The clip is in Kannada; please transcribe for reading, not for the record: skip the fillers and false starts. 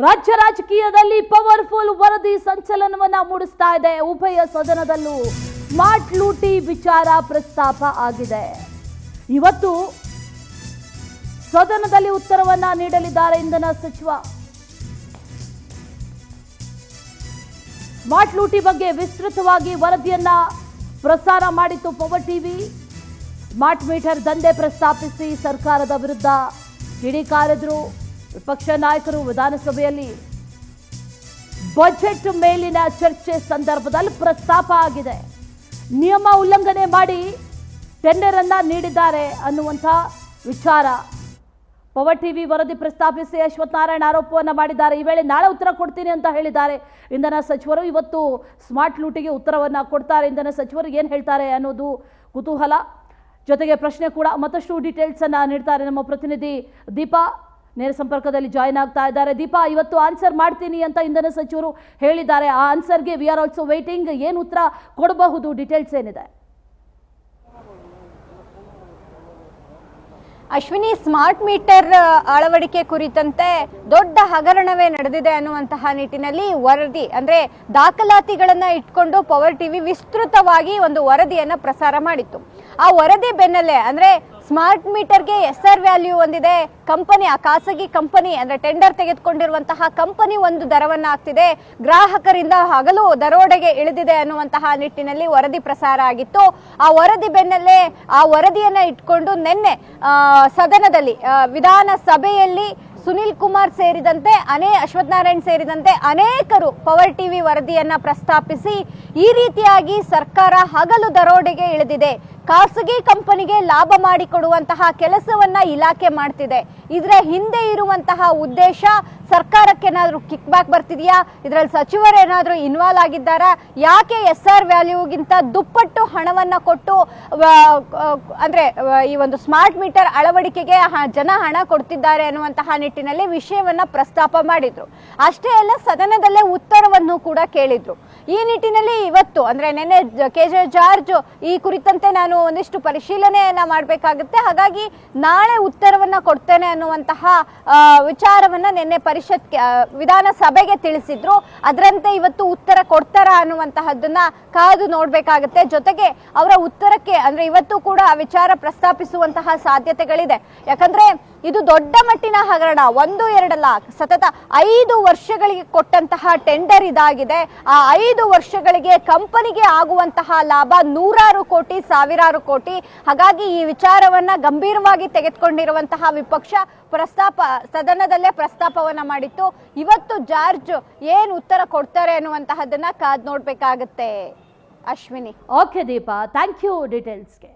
ರಾಜ್ಯ ರಾಜಕೀಯದಲ್ಲಿ ಪವರ್ಫುಲ್ ವರದಿ ಸಂಚಲನವನ್ನ ಮೂಡಿಸ್ತಾ ಇದೆ. ಉಭಯ ಸದನದಲ್ಲೂ ಸ್ಮಾರ್ಟ್ ಲೂಟಿ ವಿಚಾರ ಪ್ರಸ್ತಾಪ ಆಗಿದೆ. ಇವತ್ತು ಸದನದಲ್ಲಿ ಉತ್ತರವನ್ನ ನೀಡಲಿದ್ದಾರೆ ಇಂಧನ ಸಚಿವ. ಸ್ಮಾರ್ಟ್ ಲೂಟಿ ಬಗ್ಗೆ ವಿಸ್ತೃತವಾಗಿ ವರದಿಯನ್ನ ಪ್ರಸಾರ ಮಾಡಿತ್ತು ಪವರ್ ಟಿವಿ. ಸ್ಮಾರ್ಟ್ ಮೀಟರ್ ದಂಧೆ ಪ್ರಸ್ತಾಪಿಸಿ ಸರ್ಕಾರದ ವಿರುದ್ಧ ಕಿಡಿಕಾರಿದ್ರು ವಿಪಕ್ಷ ನಾಯಕರು. ವಿಧಾನಸಭೆಯಲ್ಲಿ ಬಜೆಟ್ ಮೇಲಿನ ಚರ್ಚೆ ಸಂದರ್ಭದಲ್ಲಿ ಪ್ರಸ್ತಾಪ ಆಗಿದೆ. ನಿಯಮ ಉಲ್ಲಂಘನೆ ಮಾಡಿ ಟೆಂಡರ್ ಅನ್ನ ನೀಡಿದ್ದಾರೆ ಅನ್ನುವಂಥ ವಿಚಾರ ಪವರ್ ಟಿವಿ ವರದಿ ಪ್ರಸ್ತಾಪಿಸಿ ಅಶ್ವಥ್ ನಾರಾಯಣ ಆರೋಪವನ್ನು ಮಾಡಿದ್ದಾರೆ. ಈ ವೇಳೆ ನಾಳೆ ಉತ್ತರ ಕೊಡ್ತೀನಿ ಅಂತ ಹೇಳಿದ್ದಾರೆ ಇಂಧನ ಸಚಿವರು. ಇವತ್ತು ಸ್ಮಾರ್ಟ್ ಲೂಟಿಗೆ ಉತ್ತರವನ್ನ ಕೊಡ್ತಾರೆ ಇಂಧನ ಸಚಿವರು. ಏನು ಹೇಳ್ತಾರೆ ಅನ್ನೋದು ಕುತೂಹಲ. ಜೊತೆಗೆ ಪ್ರಶ್ನೆ ಕೂಡ. ಮತ್ತಷ್ಟು ಡೀಟೇಲ್ಸ್ ಅನ್ನ ನೀಡ್ತಾರೆ ನಮ್ಮ ಪ್ರತಿನಿಧಿ ದೀಪಾ. ನೇರ ಸಂಪರ್ಕದಲ್ಲಿ ಜಾಯಿನ್ ಆಗ್ತಾ ಇದ್ದಾರೆ. ದೀಪಾ, ಇವತ್ತು ಆನ್ಸರ್ ಮಾಡ್ತೀನಿ ಅಂತ ಇಂಧನ ಸಚಿವರು ಹೇಳಿದ್ದಾರೆ. ಆ ಆನ್ಸರ್ಗೆ ವಿ ಆರ್ ಆಲ್ಸೋ ವೇಟಿಂಗ್. ಏನು ಉತ್ತರ ಕೊಡಬಹುದು? ಡೀಟೇಲ್ಸ್ ಏನಿದೆ? ಅಶ್ವಿನಿ, ಸ್ಮಾರ್ಟ್ ಮೀಟರ್ ಅಳವಡಿಕೆ ಕುರಿತಂತೆ ದೊಡ್ಡ ಹಗರಣವೇ ನಡೆದಿದೆ ಅನ್ನುವಂತಹ ನಿಟ್ಟಿನಲ್ಲಿ ವರದಿ ಅಂದ್ರೆ ದಾಖಲಾತಿಗಳನ್ನ ಇಟ್ಕೊಂಡು ಪವರ್ ಟಿವಿ ವಿಸ್ತೃತವಾಗಿ ಒಂದು ವರದಿಯನ್ನ ಪ್ರಸಾರ ಮಾಡಿತ್ತು. ಆ ವರದಿ ಬೆನ್ನಲ್ಲೇ ಅಂದ್ರೆ ಸ್ಮಾರ್ಟ್ ಮೀಟರ್ಗೆ SR ವ್ಯಾಲ್ಯೂ ಒಂದಿದೆ. ಕಂಪನಿ, ಆ ಖಾಸಗಿ ಕಂಪನಿ ಅಂದ್ರೆ ಟೆಂಡರ್ ತೆಗೆದುಕೊಂಡಿರುವಂತಹ ಕಂಪನಿ ಒಂದು ದರವನ್ನ ಹಾಕ್ತಿದೆ, ಗ್ರಾಹಕರಿಂದ ಹಗಲು ದರೋಡೆಗೆ ಇಳಿದಿದೆ ಅನ್ನುವಂತಹ ನಿಟ್ಟಿನಲ್ಲಿ ವರದಿ ಪ್ರಸಾರ ಆಗಿತ್ತು. ಆ ವರದಿ ಬೆನ್ನಲ್ಲೇ ಆ ವರದಿಯನ್ನ ಇಟ್ಕೊಂಡು ನಿನ್ನೆ ಸದನದಲ್ಲಿ ವಿಧಾನಸಭೆಯಲ್ಲಿ ಸುನಿಲ್ ಕುಮಾರ್ ಸೇರಿದಂತೆ ಅಶ್ವಥ್ ನಾರಾಯಣ್ ಸೇರಿದಂತೆ ಅನೇಕರು ಪವರ್ ಟಿವಿ ವರದಿಯನ್ನ ಪ್ರಸ್ತಾಪಿಸಿ ಈ ರೀತಿಯಾಗಿ ಸರ್ಕಾರ ಹಗಲು ದರೋಡೆಗೆ ಇಳಿದಿದೆ, ಖಾಸಗಿ ಕಂಪನಿಗೆ ಲಾಭ ಮಾಡಿಕೊಡುವಂತಹ ಕೆಲಸವನ್ನ ಇಲಾಖೆ ಮಾಡ್ತಿದೆ, ಇದರ ಹಿಂದೆ ಇರುವಂತಹ ಉದ್ದೇಶ ಸರ್ಕಾರಕ್ಕೆ ಏನಾದ್ರೂ ಕಿಕ್ ಬ್ಯಾಕ್ ಬರ್ತಿದೆಯಾ, ಇದರಲ್ಲಿ ಸಚಿವರೇನಾದ್ರೂ ಇನ್ವಾಲ್ವ್ ಆಗಿದ್ದಾರಾ, ಯಾಕೆ SR ವ್ಯಾಲ್ಯೂಗಿಂತ ದುಪ್ಪಟ್ಟು ಹಣವನ್ನ ಕೊಟ್ಟು ಅಂದ್ರೆ ಈ ಒಂದು ಸ್ಮಾರ್ಟ್ ಮೀಟರ್ ಅಳವಡಿಕೆಗೆ ಜನ ಹಣ ಕೊಡ್ತಿದ್ದಾರೆ ಅನ್ನುವಂತಹ ನಿಟ್ಟಿನಲ್ಲಿ ವಿಷಯವನ್ನ ಪ್ರಸ್ತಾಪ ಮಾಡಿದ್ರು. ಅಷ್ಟೇ ಅಲ್ಲ, ಸದನದಲ್ಲೇ ಉತ್ತರವನ್ನು ಕೂಡ ಕೇಳಿದ್ರು. ಈ ನಿಟ್ಟಿನಲ್ಲಿ ಇವತ್ತು ಅಂದ್ರೆ ನಿನ್ನೆ KJ ಜಾರ್ಜ್ ಈ ಕುರಿತಂತೆ ನಾನು ಒಂದಿಷ್ಟು ಪರಿಶೀಲನೆಯನ್ನ ಮಾಡಬೇಕಾಗುತ್ತೆ, ಹಾಗಾಗಿ ನಾಳೆ ಉತ್ತರವನ್ನ ಕೊಡ್ತೇನೆ ಅನ್ನುವಂತಹ ವಿಚಾರವನ್ನ ನಿನ್ನೆ ವಿಧಾನಸಭೆಗೆ ತಿಳಿಸಿದ್ರು. ಅದರಂತೆ ಇವತ್ತು ಉತ್ತರ ಕೊಡ್ತಾರಾ ಅನ್ನುವಂತಹದ್ದನ್ನ ಕಾದು ನೋಡ್ಬೇಕಾಗತ್ತೆ. ಜೊತೆಗೆ ಅವರ ಉತ್ತರಕ್ಕೆ ಅಂದ್ರೆ ಇವತ್ತು ಕೂಡ ವಿಚಾರ ಪ್ರಸ್ತಾಪಿಸುವಂತಹ ಸಾಧ್ಯತೆಗಳಿದೆ. ಯಾಕಂದ್ರೆ ಇದು ದೊಡ್ಡ ಮಟ್ಟಿನ ಹಗರಣ, 1-2 ಅಲ್ಲ, ಸತತ 5 ವರ್ಷಗಳಿಗೆ ಕೊಟ್ಟಂತಹ ಟೆಂಡರ್ ಇದಾಗಿದೆ. ಆ 5 ವರ್ಷಗಳಿಗೆ ಕಂಪನಿಗೆ ಆಗುವಂತಹ ಲಾಭ ನೂರಾರು ಕೋಟಿ, ಸಾವಿರಾರು ಕೋಟಿ. ಹಾಗಾಗಿ ಈ ವಿಚಾರವನ್ನ ಗಂಭೀರವಾಗಿ ತೆಗೆದುಕೊಂಡಿರುವಂತಹ ವಿಪಕ್ಷ ಸದನದಲ್ಲೇ ಪ್ರಸ್ತಾಪವನ್ನ ಮಾಡಿತ್ತು. ಇವತ್ತು ಜಾರ್ಜ್ ಏನು ಉತ್ತರ ಕೊಡ್ತಾರೆ ಅನ್ನುವಂತಹದ್ದನ್ನ ಕಾದ್ ನೋಡ್ಬೇಕಾಗತ್ತೆ Ashwini. Okay Deepa, thank you ಡೀಟೇಲ್ಸ್ಗೆ.